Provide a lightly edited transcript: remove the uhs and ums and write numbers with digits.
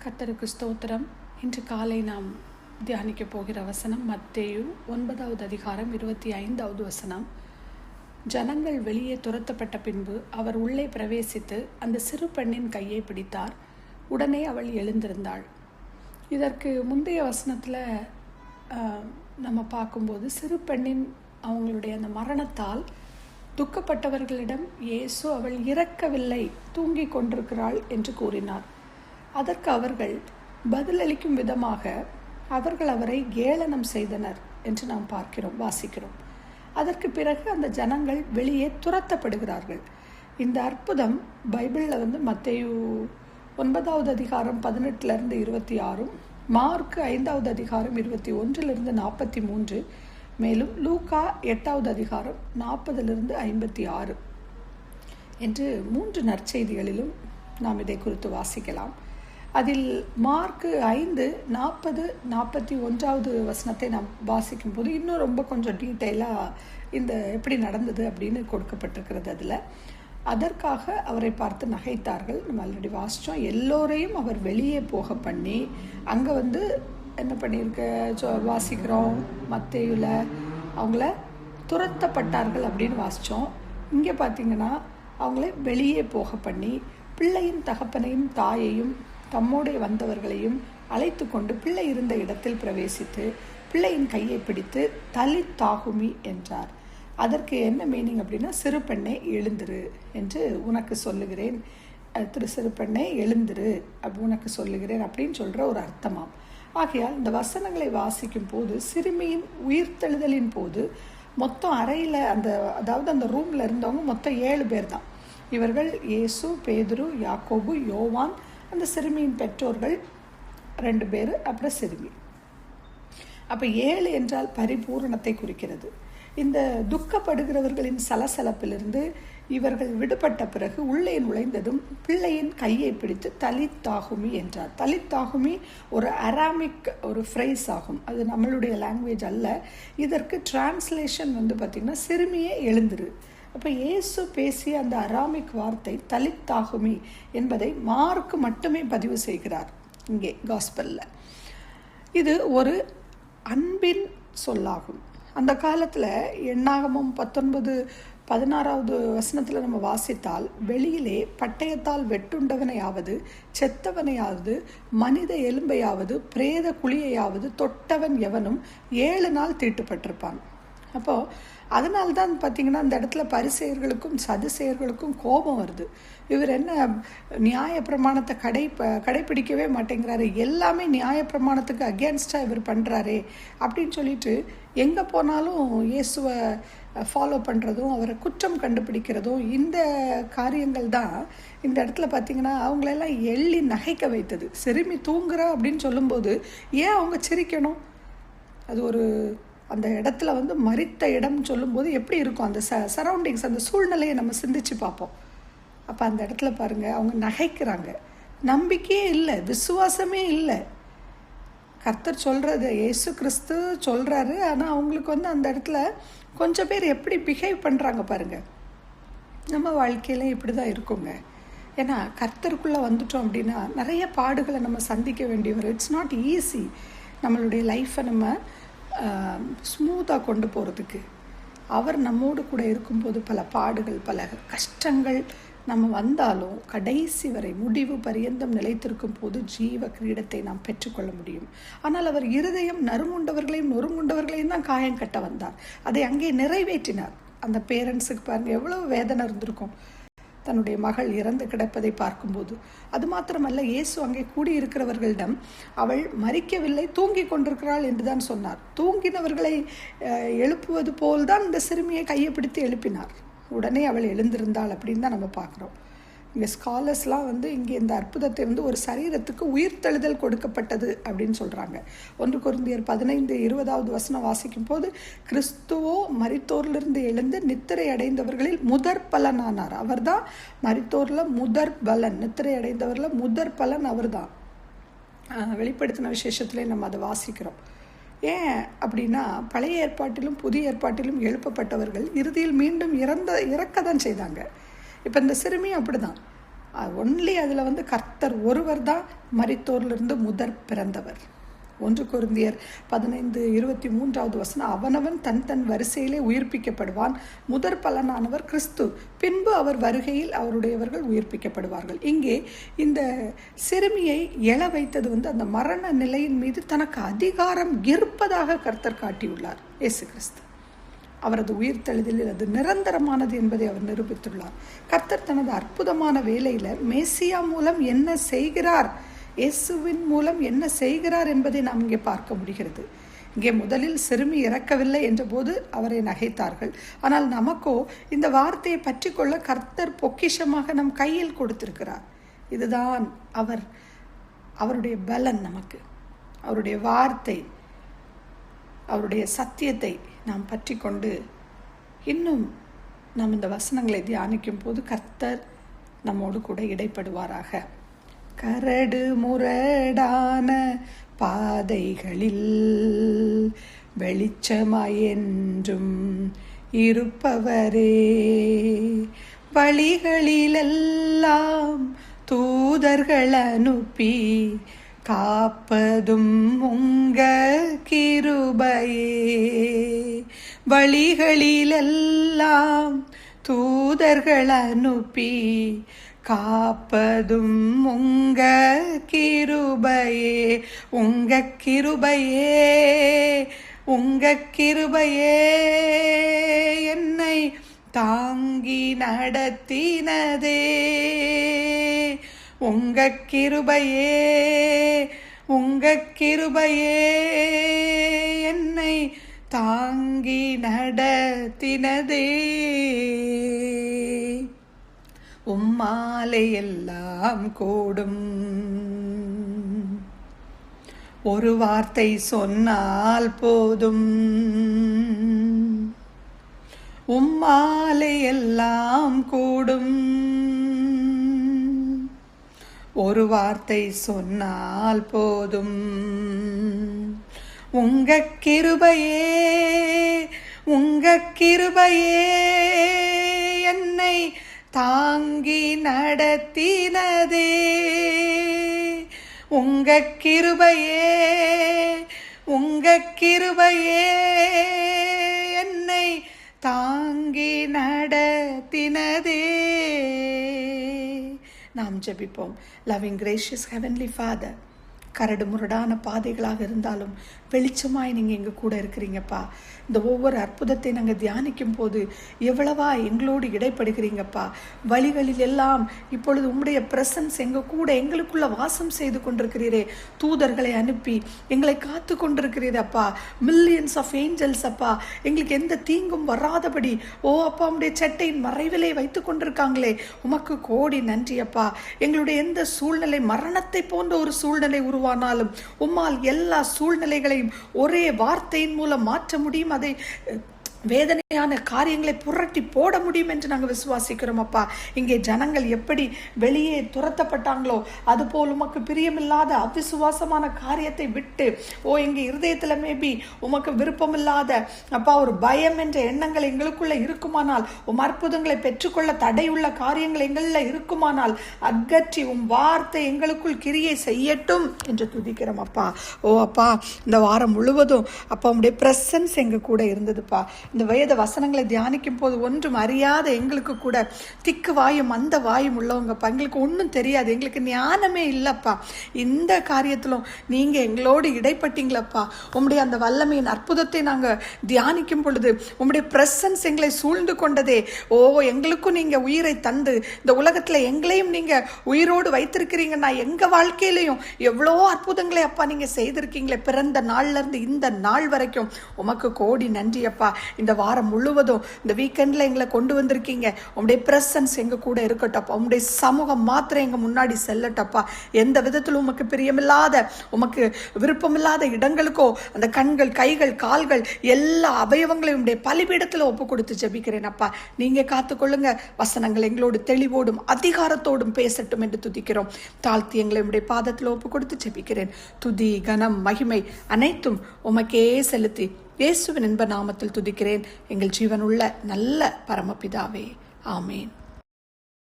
கர்த்தருக்கு ஸ்தோத்திரம். இன்று காலை நாம் தியானிக்க போகிற வசனம் மத்தேயு 9வது அதிகாரம் 25வது வசனம். ஜனங்கள் வெளியே துரத்தப்பட்ட பின்பு அவர் உள்ளே பிரவேசித்து அந்த சிறு பெண்ணின் கையை பிடித்தார். உடனே அவள் எழுந்திருந்தாள். இதற்கு முந்தைய வசனத்தில் நம்ம பார்க்கும்போது சிறு பெண்ணின் அவங்களுடைய அந்த மரணத்தால் துக்கப்பட்டவர்களிடம் இயேசு அவள் இறக்கவில்லை, தூங்கி கொண்டிருக்கிறாள் என்று கூறினார். அதற்கு அவர்கள் பதிலளிக்கும் விதமாக அவர்கள் அவரை ஏளனம் செய்தனர் என்று நாம் வாசிக்கிறோம். அதற்கு பிறகு அந்த ஜனங்கள் வெளியே துரத்தப்படுகிறார்கள். இந்த அற்புதம் பைபிளில் மத்தேயு 9வது அதிகாரம் 18 26, மார்க் 5வது அதிகாரம் 21 43, மேலும் லூக்கா 8வது அதிகாரம் 40 56 என்று 3 நற்செய்திகளிலும் நாம் இதை குறித்து வாசிக்கலாம். அதில் மார்க் 5, 40, 41வது வசனத்தை நாம் வாசிக்கும் போது இன்னும் ரொம்ப கொஞ்சம் டீட்டெயிலாக இந்த எப்படி நடந்தது அப்படின்னு கொடுக்கப்பட்டிருக்கிறது. அதில் அதற்காக அவரை பார்த்து நகைத்தார்கள். நம்ம ஆல்ரெடி வாசித்தோம். எல்லோரையும் அவர் வெளியே போக பண்ணி அங்கே என்ன பண்ணியிருக்க வாசிக்கிறோம். மத்தேயுல அவங்கள துரத்தப்பட்டார்கள் அப்படின்னு வாசித்தோம். இங்கே பார்த்திங்கன்னா அவங்கள வெளியே போக பண்ணி பிள்ளையின் தகப்பனையும் தாயையும் தம்மோடு வந்தவர்களையும் அழைத்து கொண்டு பிள்ளை இருந்த இடத்தில் பிரவேசித்து பிள்ளையின் கையை பிடித்து தலித்தாகுமி என்றார். அதற்கு என்ன மீனிங் அப்படின்னா, சிறு பெண்ணே எழுந்திரு என்று உனக்கு சொல்லுகிறேன், சிறு பெண்ணே எழுந்திரு உனக்கு சொல்லுகிறேன் அப்படின்னு சொல்கிற ஒரு அர்த்தமாம். ஆகையால் இந்த வசனங்களை வாசிக்கும் போது சிறுமியின் உயிர்த்தெழுதலின் போது மொத்தம் அறையில் அதாவது அந்த ரூமில் இருந்தவங்க மொத்தம் 7 பேர் தான். இவர்கள் இயேசு, பேதுரு, யாக்கோபு, யோவான், அந்த சிறுமியின் பெற்றோர்கள் 2 பேர், அப்புறம் சிறுமி. அப்போ 7 என்றால் பரிபூரணத்தை குறிக்கிறது. இந்த துக்கப்படுகிறவர்களின் சலசலப்பிலிருந்து இவர்கள் விடுபட்ட பிறகு உள்ளே நுழைந்ததும் பிள்ளையின் கையை பிடித்து தலித்தாகுமி என்றார். தலித்தாகுமி ஒரு அராமிக் ஒரு ஃப்ரேஸ் ஆகும். அது நம்மளுடைய லாங்குவேஜ் அல்ல. இதற்கு டிரான்ஸ்லேஷன் பார்த்திங்கன்னா சிறுமியே எழுந்திரு. அப்போ இயேசு பேசிய அந்த அராமிக் வார்த்தை தலித்தாகுமி என்பதை மார்க் மட்டுமே பதிவு செய்கிறார் இங்கே காஸ்பலில். இது ஒரு அன்பின் சொல்லாகும். அந்த காலத்தில் எண்ணாகமம் 19:16வது வசனத்தில் நம்ம வாசித்தால், வெளியிலே பட்டயத்தால் வெட்டுண்டவனையாவது செத்தவனையாவது மனித எலும்பையாவது பிரேத குழியையாவது தொட்டவன் எவனும் 7 நாள் தீட்டுப்பட்டிருப்பான். அப்போது அதனால்தான் பார்த்திங்கன்னா அந்த இடத்துல பரிசேயர்களுக்கும் சதுசேயர்களுக்கும் கோபம் வருது. இவர் என்ன நியாயப்பிரமாணத்தை கடைப்பிடிக்கவே மாட்டேங்கிறாரு, எல்லாமே நியாயப்பிரமாணத்துக்கு அகேன்ஸ்டாக இவர் பண்ணுறாரே அப்படின்னு சொல்லிட்டு எங்கே போனாலும் இயேசுவை ஃபாலோ பண்ணுறதும் அவரை குற்றம் கண்டுபிடிக்கிறதும் இந்த காரியங்கள் தான் இந்த இடத்துல பார்த்திங்கன்னா அவங்களெல்லாம் எள்ளி நகைக்க வைத்தது. சிறுமி தூங்குறா அப்படின்னு சொல்லும்போது ஏன் அவங்க சிரிக்கணும்? அது ஒரு அந்த இடத்துல மரித்த இடம் சொல்லும்போது எப்படி இருக்கும் அந்த சரௌண்டிங்ஸ், அந்த சூழ்நிலையை நம்ம சிந்திச்சு பார்ப்போம். அப்போ அந்த இடத்துல பாருங்கள், அவங்க நகைக்கிறாங்க. நம்பிக்கையே இல்லை, விசுவாசமே இல்லை. கர்த்தர் சொல்கிறது, இயேசு கிறிஸ்து சொல்கிறாரு. ஆனால் அவங்களுக்கு அந்த இடத்துல கொஞ்சம் பேர் எப்படி பிஹேவ் பண்ணுறாங்க பாருங்கள். நம்ம வாழ்க்கையில இப்படி தான் இருக்குங்க. ஏன்னா கர்த்தருக்குள்ளே வந்துட்டோம் அப்படின்னா நிறைய பாடுகளை நம்ம சந்திக்க வேண்டியவர். இட்ஸ் நாட் ஈஸி நம்மளுடைய லைஃப்பை நம்ம ஸ்மூத்தாக கொண்டு போகிறதுக்கு. அவர் நம்மோடு கூட இருக்கும்போது பல பாடுகள், பல கஷ்டங்கள் நம்ம வந்தாலும் கடைசி வரை முடிவு பரியந்தம் நிலைத்திருக்கும் போது ஜீவ கிரீடத்தை நாம் பெற்றுக்கொள்ள முடியும். ஆனால் அவர் இருதயம் நறுங்குண்டவர்களையும் நொறுங்குண்டவர்களையும் தான் காயம் கட்ட வந்தார். அதை அங்கே நிறைவேற்றினார். அந்த பேரண்ட்ஸுக்கு பாருங்கள் எவ்வளவு வேதனை இருந்திருக்கும் தன்னுடைய மகள் இறந்து கிடப்பதை பார்க்கும்போது. அது மாத்திரமல்ல, இயேசு அங்கே கூடியிருக்கிறவர்களிடம் அவள் மரிக்கவில்லை, தூங்கி கொண்டிருக்கிறாள் என்று தான் சொன்னார். தூங்கினவர்களை எழுப்புவது போல்தான் இந்த சிறுமியை கையை பிடித்து எழுப்பினார். உடனே அவள் எழுந்திருந்தாள் அப்படின்னு தான் நம்ம பார்க்குறோம். இங்கே ஸ்காலர்ஸ்லாம் இங்கே இந்த அற்புதத்தை ஒரு சரீரத்துக்கு உயிர்த்தெழுதல் கொடுக்கப்பட்டது அப்படின்னு சொல்கிறாங்க. 1 கொரிந்தியர் 15:20வது வசனம் வாசிக்கும் போது, கிறிஸ்துவோ மரித்தோரிலிருந்து எழுந்து நித்திரை அடைந்தவர்களில் முதற் பலனானார். அவர் தான் மரித்தோரில் முதற் பலன், நித்திரை அடைந்தவர்களில் முதற் பலன் அவர் தான். வெளிப்படுத்தின விசேஷத்துலேயே நம்ம அதை வாசிக்கிறோம். ஏன் அப்படின்னா, பழைய ஏற்பாட்டிலும் புதிய ஏற்பாட்டிலும் எழுப்பப்பட்டவர்கள் இறுதியில் மீண்டும் இறக்க தான் செய்தாங்க. இப்போ இந்த சிறுமியும் அப்படி தான். ஒன்லி அதில் கர்த்தர் ஒருவர் தான் மரித்தோரிலிருந்து முதற் பிறந்தவர். 1 கொரிந்தியர் 15:23 அவனவன் தன் வரிசையிலே உயிர்ப்பிக்கப்படுவான். முதற் பலனானவர் கிறிஸ்து, பின்பு அவர் வருகையில் அவருடையவர்கள் உயிர்ப்பிக்கப்படுவார்கள். இங்கே இந்த சிறுமியை எழ வைத்தது அந்த மரண நிலையின் மீது தனக்கு அதிகாரம் இருப்பதாக கர்த்தர் காட்டியுள்ளார். இயேசு கிறிஸ்து அவரது உயிர்த்தெழுதலில் அது நிரந்தரமானது என்பதை அவர் நிரூபித்துள்ளார். கர்த்தர் தனது அற்புதமான வேலையில் மேசியா மூலம் என்ன செய்கிறார், இயேசுவின் மூலம் என்ன செய்கிறார் என்பதை நாம் இங்கே பார்க்க முடிகிறது. இங்கே முதலில் சிறுமி இறக்கவில்லை என்ற போது அவரை நகைத்தார்கள். ஆனால் நமக்கோ இந்த வார்த்தையை பற்றி கொள்ள கர்த்தர் பொக்கிஷமாக நம் கையில் கொடுத்திருக்கிறார். இதுதான் அவருடைய பலன். நமக்கு அவருடைய வார்த்தை, அவருடைய சத்தியத்தை நாம் பற்றி கொண்டு இன்னும் நாம் இந்த வசனங்களை தியானிக்கும் போது கர்த்தர் நம்மோடு கூட இடைப்படுவாராக. கரடு முரடான பாதைகளில் வெளிச்சமாயென்றும் இருப்பவரே, வழிகளிலெல்லாம் தூதர்கள் அனுப்பி காப்பதும் உங்க கிருபையே, வழிகளிலெல்லாம் தூதர்கள் அனுப்பி காப்பதும் உங்க கிருபையே, உங்க கிருபையே, உங்க கிருபையே என்னை தாங்கி நடத்தினதே, உங்க கிருபையே, உங்க கிருபையே என்னை தாங்கி நடத்தினதே, உம்மாலே எல்லாம் கூடும், ஒரு வார்த்தை சொன்னால் போதும், உம்மாலே எல்லாம் கூடும், ஒரு வார்த்தை சொன்னால் போதும், உங்க கிருபையே, உங்க கிருபையே என்னை தாங்கி நடத்தினதே, உங்க கிருபையே, உங்க கிருபையே என்னை தாங்கி நடத்தினதே. நாம் ஜெபிப்போம். லவ்விங் கிரேஷியஸ் ஹெவன்லி ஃபாதர், கரடு முரடான பாதைகளாக இருந்தாலும் வெளிச்சமாய் நீங்கள் எங்கள் கூட இருக்கிறீங்கப்பா. இந்த ஒவ்வொரு அற்புதத்தை நாங்கள் தியானிக்கும் போது எவ்வளவா எங்களோடு இடைப்படுகிறீங்கப்பா. வழிகளில் எல்லாம் இப்பொழுது உம்முடைய பிரசன்ஸ் எங்கள் கூட எங்களுக்குள்ள வாசம் செய்து கொண்டிருக்கிறீரே. தூதர்களை அனுப்பி எங்களை காத்து கொண்டிருக்கிறீரே அப்பா. மில்லியன்ஸ் ஆஃப் ஏஞ்சல்ஸ் அப்பா, எங்களுக்கு எந்த தீங்கும் வராதபடி அப்பா உம்முடைய சட்டையின் மறைவிலே வைத்து கொண்டிருக்காங்களே, உமக்கு கோடி நன்றி அப்பா. எங்களுடைய எந்த சூழ்நிலை மரணத்தை போன்ற ஒரு சூழ்நிலை உருவானாலும் உம்மால் எல்லா சூழ்நிலைகளையும் ஒரே வார்த்தையின் மூலம் மாற்ற முடியும். அதை வேதனையான காரியங்களை புரட்டி போட முடியும் என்று நாங்கள் விசுவாசிக்கிறோம் அப்பா. இங்கே ஜனங்கள் எப்படி வெளியே துரத்தப்பட்டாங்களோ அதுபோல் உமக்கு பிரியமில்லாத அவிசுவாசமான காரியத்தை விட்டு எங்க இருதயத்தில் மேபி உமக்கு விருப்பமில்லாத அப்பா ஒரு பயம் என்ற எண்ணங்கள் எங்களுக்குள்ள இருக்குமானால், அற்புதங்களை பெற்றுக்கொள்ள தடையுள்ள காரியங்கள் எங்களில் இருக்குமானால் அகற்றி வார்த்தை எங்களுக்குள் கிரியை செய்யட்டும் என்று துதிக்கிறோம் அப்பா. அப்பா, இந்த வாரம் முழுவதும் அப்பா உம்முடைய பிரசன்ஸ் எங்க கூட இருந்ததுப்பா. இந்த வேத வசனங்களை தியானிக்கும் போது ஒன்றும் அறியாத எங்களுக்கு கூட திக்கு வாயும் அந்த வாயும் உள்ளவங்கப்பா. எங்களுக்கு ஒன்றும் தெரியாது, எங்களுக்கு ஞானமே இல்லைப்பா. இந்த காரியத்திலும் நீங்கள் எங்களோடு இடைப்பட்டீங்களப்பா. உம்முடைய அந்த வல்லமையின் அற்புதத்தை நாங்கள் தியானிக்கும் பொழுது உம்முடைய பிரசன்ஸ் எங்களை சூழ்ந்து கொண்டதே. எங்களுக்கும் நீங்கள் உயிரை தந்து இந்த உலகத்தில் எங்களையும் நீங்கள் உயிரோடு வைத்திருக்கிறீங்கன்னா எங்கள் வாழ்க்கையிலையும் எவ்வளோ அற்புதங்களை அப்பா நீங்கள் செய்திருக்கீங்களே. பிறந்த நாள்லேருந்து இந்த நாள் வரைக்கும் உமக்கு கோடி நன்றி அப்பா. இந்த வாரம் முழுவதும் இந்த வீக்கெண்டில் எங்களை கொண்டு வந்திருக்கீங்க. உங்களுடைய பிரசன்ஸ் எங்கள் கூட இருக்கட்டப்பா. உங்களுடைய சமூகம் மாத்திரம் எங்கள் முன்னாடி செல்லட்டப்பா. எந்த விதத்தில் உமக்கு பிரியமில்லாத உமக்கு விருப்பமில்லாத இடங்களுக்கோ அந்த கண்கள், கைகள், கால்கள் எல்லா அவயவங்களையும் உடைய பலிபீடத்தில் ஒப்பு கொடுத்து ஜெபிக்கிறேன் அப்பா. நீங்கள் காத்துக்கொள்ளுங்க. வசனங்கள் எங்களோடு தெளிவோடும் அதிகாரத்தோடும் பேசட்டும் என்று துதிக்கிறோம். தாழ்த்தி எங்களை உடைய பாதத்தில் ஒப்பு கொடுத்து ஜெபிக்கிறேன். துதி, கனம், மகிமை அனைத்தும் உமக்கே செலுத்தி இயேசுவின் இன்ப நாமத்தில் துதிக்கிறேன் எங்கள் ஜீவனுள்ள நல்ல பரமபிதாவே. ஆமேன்.